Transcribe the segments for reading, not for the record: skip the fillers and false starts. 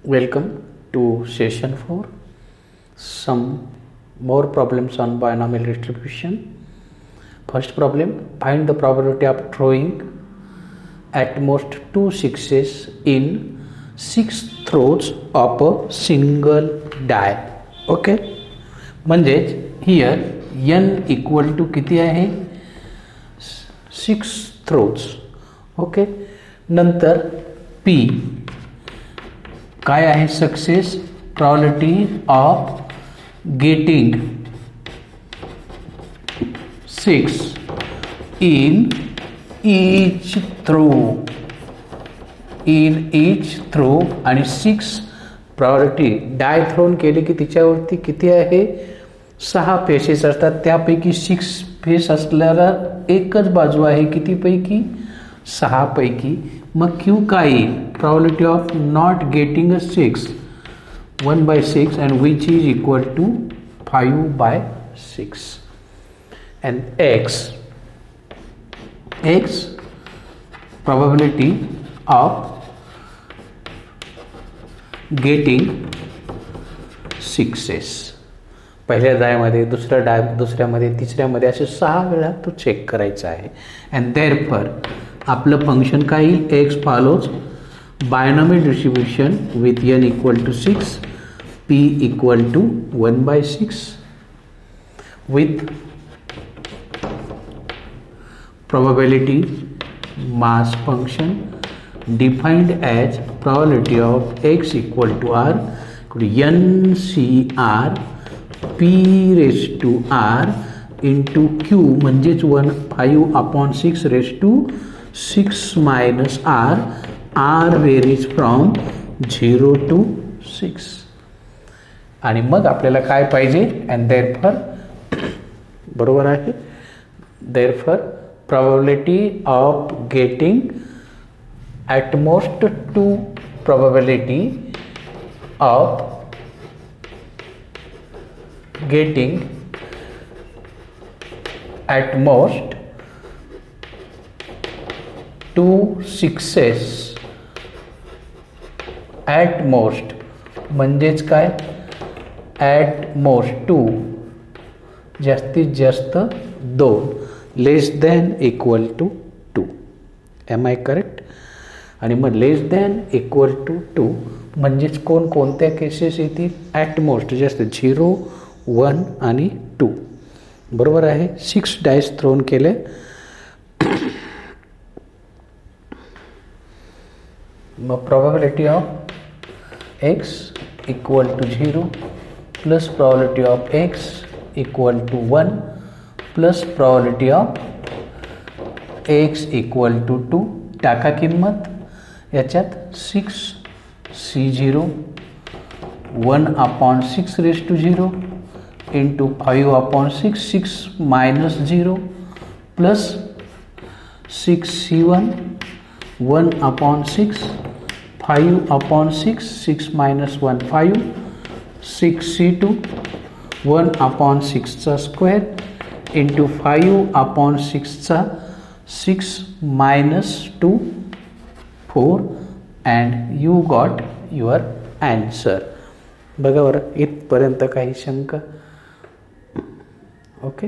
Welcome to session 4. Some more problems on binomial distribution. First problem, find the probability of throwing at most 2 sixes in 6 throws of a single die. Okay, म्हणजेच here n equal to किती आहे 6 throws. Okay, नंतर p काय आहे success probability of getting 6 in each throw आणि 6 probability डाय throne केले की तिच्यावरती किती आहे 6 फेसेस असतात, त्यापैकी 6 फेस असल्याला एकच बाजू आहे किती पैकी 6 पैकी. मग क्यू काय येईल probability of not getting a 6 1/6 and which is equal to 5/6 and x probability of getting 6s. पहिल्या डायमध्ये दुसऱ्यामध्ये तिसऱ्यामध्ये असे 6 वेळा तो चेक करायचा आहे. अँड देअरफॉर आपलं फंक्शन काय येईल x follows binomial distribution with n equal to 6 p equal to 1/6 with probability mass function defined as probability of x equal to r ncr p raised to r into q म्हणजेच 5/6 raised to 6 minus r varies from 0 to 6. आणि मग आपल्याला काय पाहिजे and therefore बरोबर आहे therefore probability of getting at most 2 probability of getting at most 2 sixes at most म्हणजेच काय at most 2 जास्तीत जास्त 2 less than equal to 2. Am I correct. आणि मग लेस दॅन इक्वल टू 2 म्हणजेच कोणत्या केसेस येतील ॲट मोस्ट जास्त 0 1 आणि 2 बरोबर आहे. 6 डायस थ्रोन केले मग probability of x equal to 0 plus probability of x equal to 1 plus probability of x equal to 2. टाका किंमत याच्यात 6 c0 1/6 raised to 0 into 5/6 6 minus 0 plus 6c1 1/6 5/6 6 minus 1 5 6c2 1/6 चा स्क्वेअर इंटू 5/6 चा 6 minus 2 4 and you got your answer. बघा बरं इथपर्यंत काही शंका. Okay,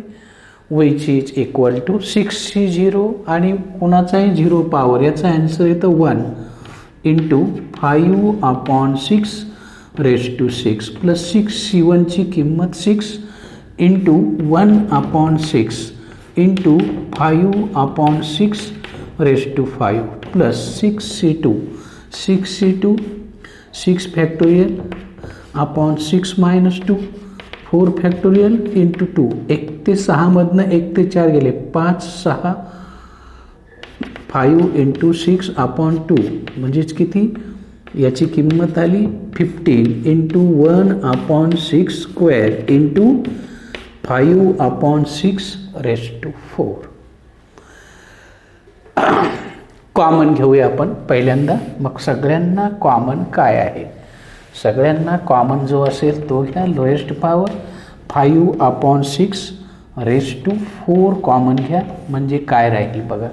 which is equal to 6c0 आणि कोणाचाही 0 पॉवर याचा आन्सर येतं 1 into 5/6 raised to 6 plus 6c1 ची किंमत 6 into 1/6 into 5/6 raised to 5 plus 6c2 6 factorial upon 6 minus 2 4 factorial into 2 1 ते 6 मधनं 1 ते 4 गेले 5 6 5 इंटू 6/2 म्हणजेच किती याची किंमत आली 15 into 1/6 square into 5/6 raised to 4. Common घेऊया आपण पहिल्यांदा. मग सगळ्यांना कॉमन काय आहे सगळ्यांना कॉमन जो असेल तो घ्या lowest power 5/6 raised to 4 common घ्या म्हणजे काय राहील बघा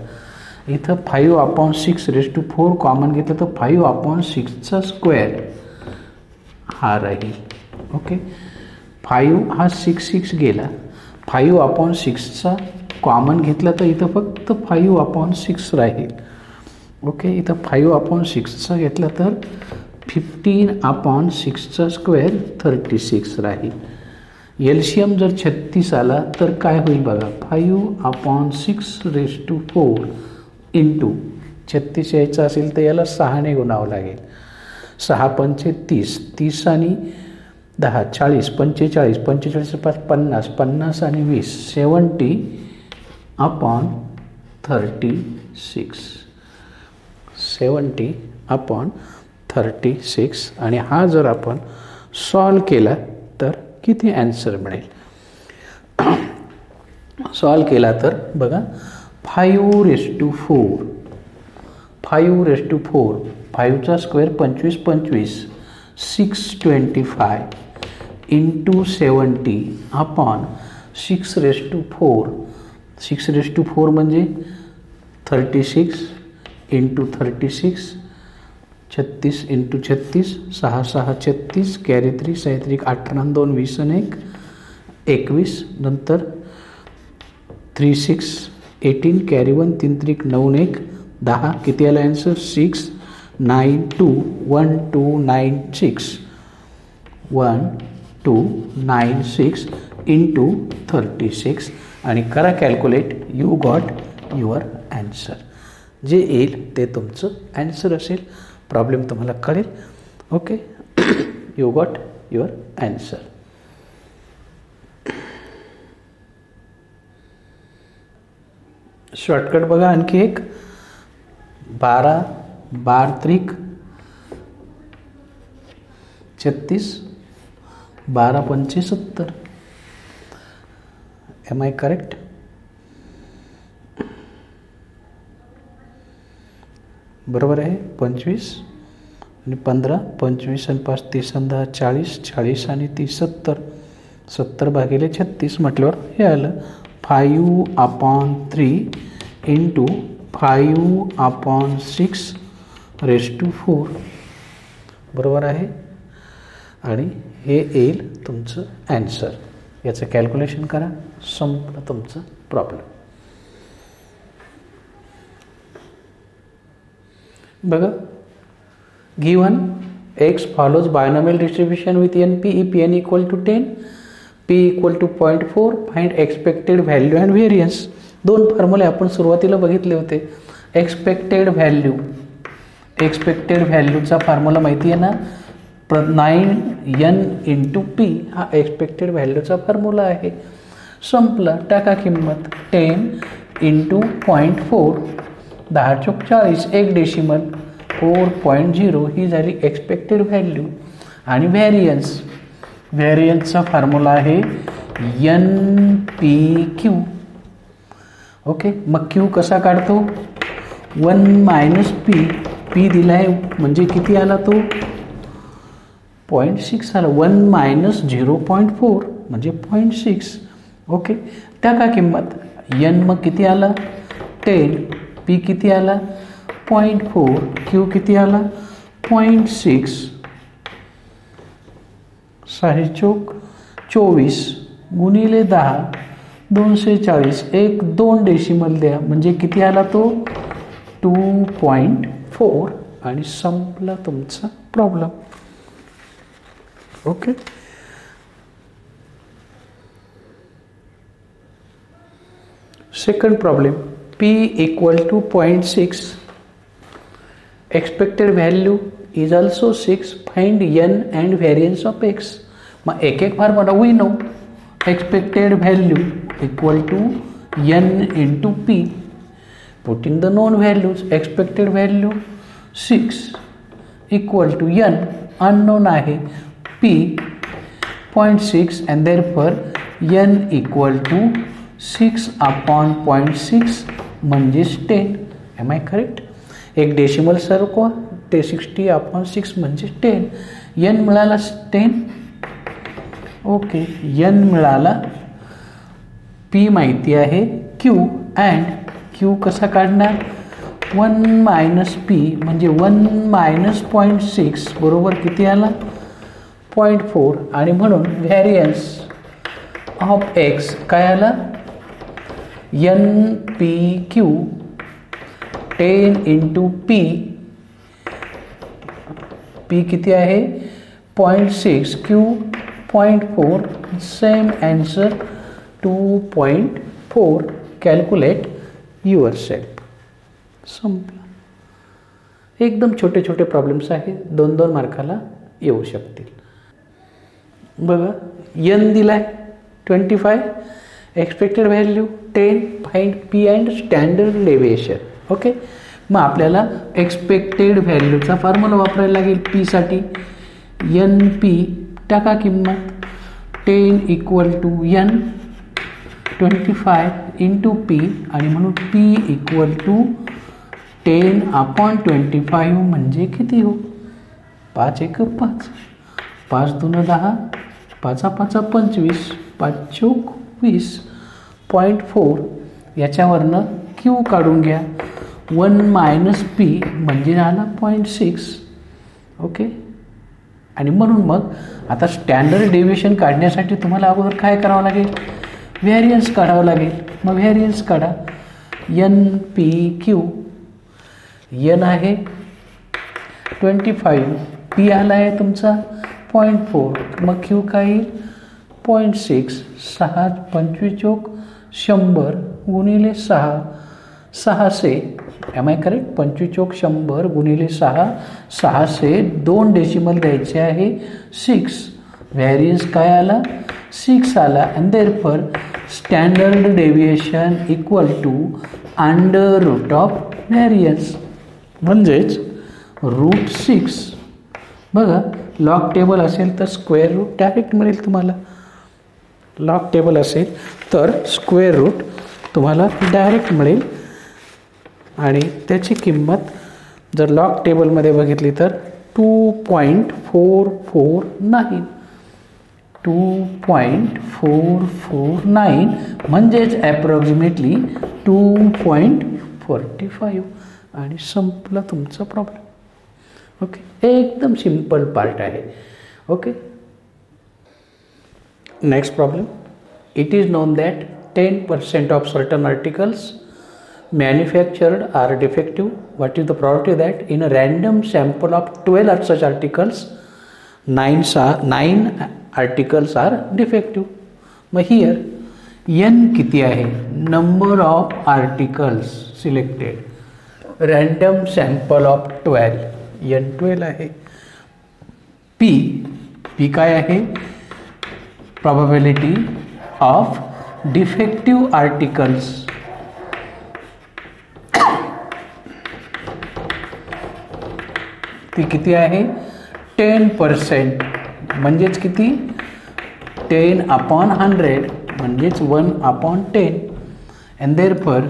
इथं 5/6 raised to 4 कॉमन घेतलं तर 5/6 चा स्क्वेअर हा राहील. ओके, 5 हा 6 गेला, 5/6चा कॉमन घेतला तर इथं फक्त 5/6 राहील. ओके, इथं 5/6चा घेतला तर 15/6चा स्क्वेअर 36 राहील. एलसीएम जर 36 आला तर काय होईल बघा, 5/6⁴ इंटू 36 यायचं असेल तर याला 6ने गुणावं लागेल. 6 पंचे 30, 30 आणि 10 40, 45, 45 5 50, 50 आणि 20 70/36, 70/36. आणि हा जर आपण सॉल्व केला तर किती ॲन्सर मिळेल? सॉल्व केला तर बघा 5⁴, 5⁴, 5चा स्क्वेअर 25 25, 625 इंटू 70/6⁴, 6⁴ म्हणजे 36 इंटू 36, 36 इंटू 36, 6 6 36, कॅरी 3 6 18 2 20 आणि 21, नंतर 3 6 18, कॅरी 1 3 3 9 1 10. किती आला ॲन्सर? 6 9 2 1 2 9 6, 1 2 9 6 इंटू 36 आणि करा calculate. You got your answer. जे येईल ते तुमचं ॲन्सर असेल. प्रॉब्लेम तुम्हाला कळेल. Okay, you got your answer. Shortcut बघा आणखी एक. 12 12 त्रिक 36, 12 पंचे 70. Am I correct? बरोबर आहे. 25 आणि 15, 25 आणि 5 30 आणि 10 40, 40 आणि 30 70, 70/36 म्हटल्यावर हे आलं 5/3 इंटू 5/6⁴. बरोबर आहे. आणि हे येईल तुमचं ॲन्सर. याचं कॅल्क्युलेशन करा, संपलं तुमचं प्रॉब्लेम. बघा, given x follows binomial distribution with NP if n = 10, p = 0.4, find expected value and variance. दोन फॉर्म्युले आपण सुरुवातीला बघितले होते. एक्सपेक्टेड व्हॅल्यूचा फॉर्म्युला माहिती आहे ना, 9n × p हा एक्सपेक्टेड व्हॅल्यूचा फॉर्म्युला आहे. संपला. टाका किंमत 10 × 0.4, 10 × 40, 1 डेसिमल 4.0 ही झाली एक्सपेक्टेड व्हॅल्यू. आणि व्हॅरियन्सचा फॉर्म्युला आहे NPQ. ओके, मग क्यू कसा काढतो? 1 - p दिला आहे म्हणजे किती आला तो? 0.6 आला. 1 - 0.4 म्हणजे 0.6. ओके, टाका किंमत. n मग किती आला? 10, p किती आला? 0.4, q किती आला? 0.6, 6 चौक 24 गुणिले 10, 240, 1 2 डेसिमल द्या म्हणजे किती आला तो? 2.4. आणि संपला तुमचा problem. Okay, second problem. p = 0.6, expected value is also 6, find n and variance of x. मग एक formula we know. expected value = n × p. putting the known values, expected value 6 = n, unknown आहे p 0.6 and therefore n = 6/0.6 म्हणजेच 10. Am I correct? एक decimal सरकवा, ते 60/6 म्हणजे 10. n मिळाला 10. Okay, n मिळाला. p माहिती आहे, q अँड q कसा काढणार? 1 - p म्हणजे 1 - 0.6 बरोबर किती आला? 0.4 आणि म्हणून व्हॅरियन्स ऑफ एक्स काय आला N P Q 10 into P P किती आहे 0.6 Q 0.4 same answer 2.4 calculate yourself. संपलं. एकदम छोटे छोटे प्रॉब्लेम्स आहेत 2-2 मार्काला येऊ शकतील. बघा एन दिलाय 25 expected value 10 find P and standard deviation. Okay मग आपल्याला एक्सपेक्टेड व्हॅल्यूचा फॉर्म्युला वापरायला लागेल पी साठी. एन पी टाका किंमत 10 equal to N 25 into P आणि म्हणून पी इक्वल टू 10/25 म्हणजे किती हो 5 1 5 5 2 10 5 5 25 5 चौक 20 0.4 याच्यावरनं क्यू काढून घ्या 1 मायनस पी म्हणजे झाला 0.6. ओके आणि म्हणून मग आता स्टँडर्ड डेविएशन काढण्यासाठी तुम्हाला अगोदर काय करावं लागेल व्हॅरियन्स काढावं लागेल. मग व्हॅरियन्स काढा एन पी क्यू एन आहे 25 पी आला आहे तुमचा 0.4 मग क्यू काय येईल 0.6 6 25 चौक 100 गुणिले 6 600 एम आय करेक्ट 25 चौक 100 गुणिले 6 600 2 डेसिमल द्यायचे आहे 6 व्हॅरियन्स काय आला 6 आला and therefore standard deviation equal to under root of variance म्हणजेच √6. बघा लॉग टेबल असेल तर स्क्वेअर रूट डायरेक्ट मिळेल तुम्हाला. लॉग टेबल असेल तर स्क्वेअर रूट तुम्हाला डायरेक्ट मिळेल आणि त्याची किंमत जर लॉग टेबलमध्ये बघितली तर 2.449 2.449 म्हणजेच ॲप्रॉक्सिमेटली 2.45 आणि संपला तुमचा प्रॉब्लेम. ओके एकदम सिंपल पार्ट आहे. Okay next problem. It is non that 10% of certain articles manufactured are defective. What is the probability that in a random sample of 12 such articles 9 articles are defective. मग here n किती आहे number of articles selected random sample of 12 n 12 आहे. p काय आहे probability of defective articles ती किती आहे 10% म्हणजेच किती 10/100 म्हणजेच 1/10 अँड देअरफॉर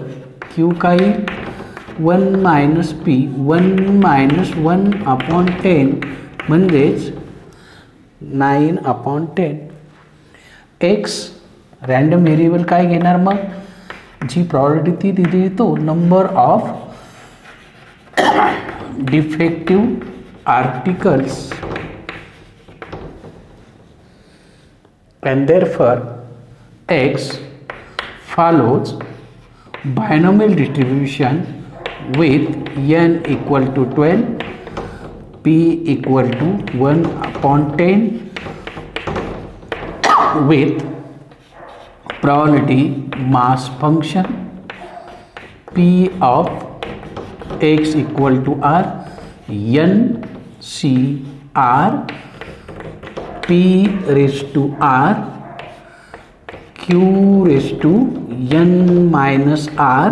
क्यू काय 1 मायनस पी 1 मायनस 1/10 म्हणजेच 9/10. एक्स रँडम व्हेरिएबल काय घेणार मग जी प्रॉपर्टी ती दिली तो number of defective articles and therefore x follows binomial distribution with n equal to 12 p equal to 1/10 with probability mass function p of x equal to r n c r p raised to r q raised to n minus r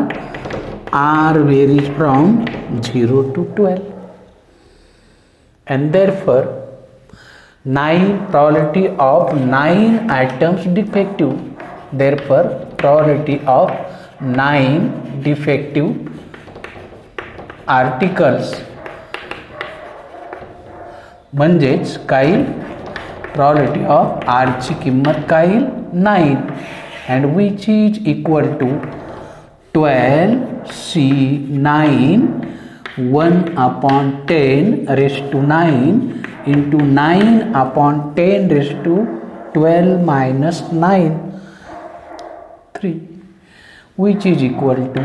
varies from 0 to 12 and therefore 9 probability of 9 items defective. Therefore probability of 9 defective articles म्हणजेच काय property of R ची किंमत काय 9 and which is equal to 12c9 1/10 raised to 9 into 9/10⁻12 -9 3 which is equal to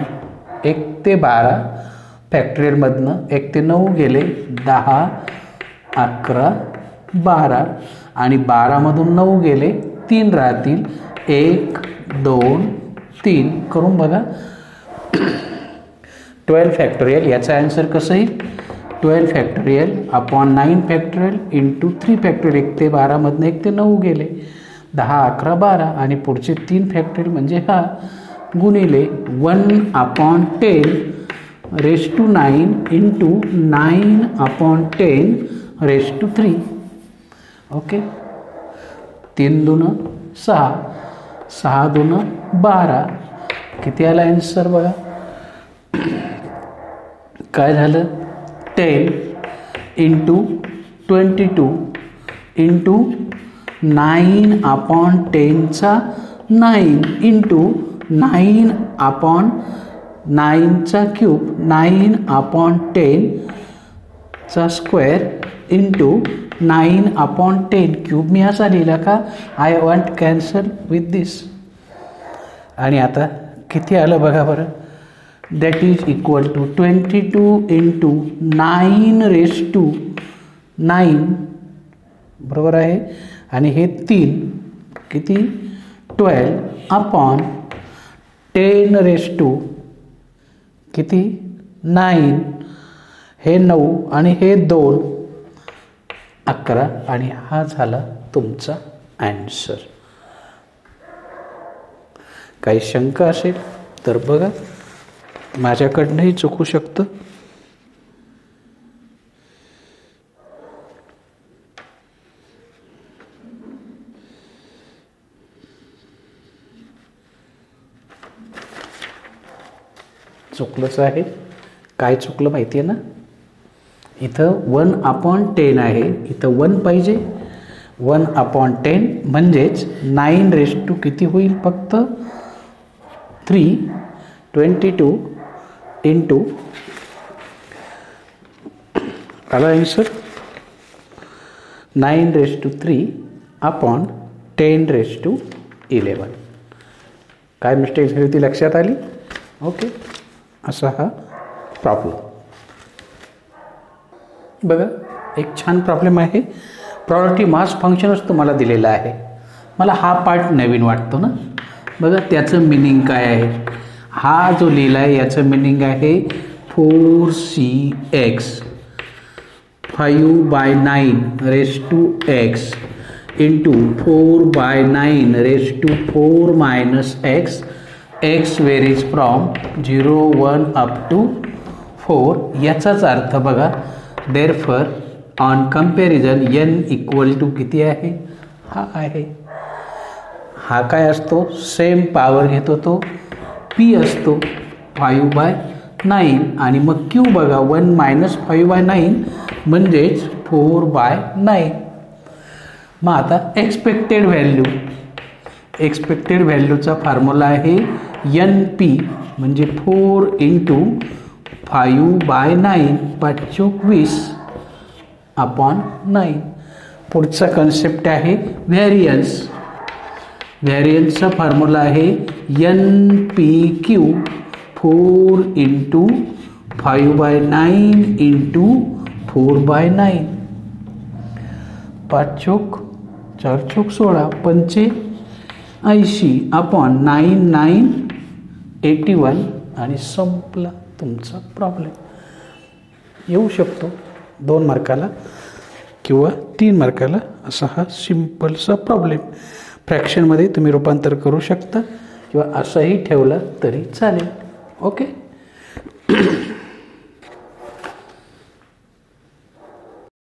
1 ते 12 फॅक्टोरियलमधनं 1 ते 9 गेले 10 11 12 आणि 12मधून 9 गेले 3 राहतील 1 2 3 करून बघा 12 फॅक्टोरियल याचा आन्सर कसं येईल 12 factorial upon 9 factorial into 3 factorial 1 ते 12मधनं 1 ते 9 गेले 10 11 12 आणि पुढचे 3 फॅक्टोरियल म्हणजे हा गुणिले 1/10⁻9 इंटू 9/10⁻3 ओके 3 दून 6 6 दून 12 किती आला आन्सर बघा काय झालं 10 इंटू 22 इंटू 9/10चा 9 इंटू 9/9चा क्यूब 9/10चा स्क्वेअर इंटू 9/10 क्यूब मी असा लिहिला का I want cancel with this आणि आता किती आलं बघा बरं that is equal to 22 into 9⁻9 बरोबर आहे आणि हे 3 किती 12/10⁻, किती 9 हे 9 आणि हे 2 11 आणि हा झाला तुमचा आन्सर. काही शंका असेल तर बघा माझ्याकडनंही चुकू शकतं. चुकलंच आहे. काय चुकलं माहिती आहे ना इथं 1/10 आहे इथं 1 पाहिजे 1/10 म्हणजेच 9 किती होईल फक्त 3 22 इंटू आला आन्सर 9⁻3/10⁻11 काय मिस्टेक झाली ती लक्षात आली. ओके असा हा प्रॉब्लेम बघा एक छान प्रॉब्लेम आहे. प्रॉपर्टी मास फंक्शनच तुम्हाला दिलेलं आहे. मला हा पार्ट नवीन वाटतो ना बघा त्याचं मिनिंग काय आहे. हा जो लिहिला आहे याचं मिनिंग आहे 4cx 5/9 into 4/9 x varies from 0 1 up to 4 याचाच अर्थ बघा therefore on comparison n equal to किती आहे हा आहे. हा काय असतो सेम पॉवर घेतो तो p असतो 5/9 आणि मग q बघा 1 - 5/9 म्हणजेच 4/9. मग आता एक्सपेक्टेड व्हॅल्यूचा फॉर्म्युला आहे NP म्हणजे 4 इंटू 5/9 25/9. पुढचा कन्सेप्ट आहे व्हॅरियन्सचा फॉर्म्युला आहे NPQ 4 इंटू 5/9 इंटू 4/9 5×4=16 85/9 81 आणि संपला तुमचा प्रॉब्लेम. येऊ शकतो 2 मार्काला किंवा 3 मार्काला असा हा सिम्पलसा प्रॉब्लेम. फ्रॅक्शनमध्ये तुम्ही रूपांतर करू शकता किंवा असंही ठेवलं तरी चालेल. ओके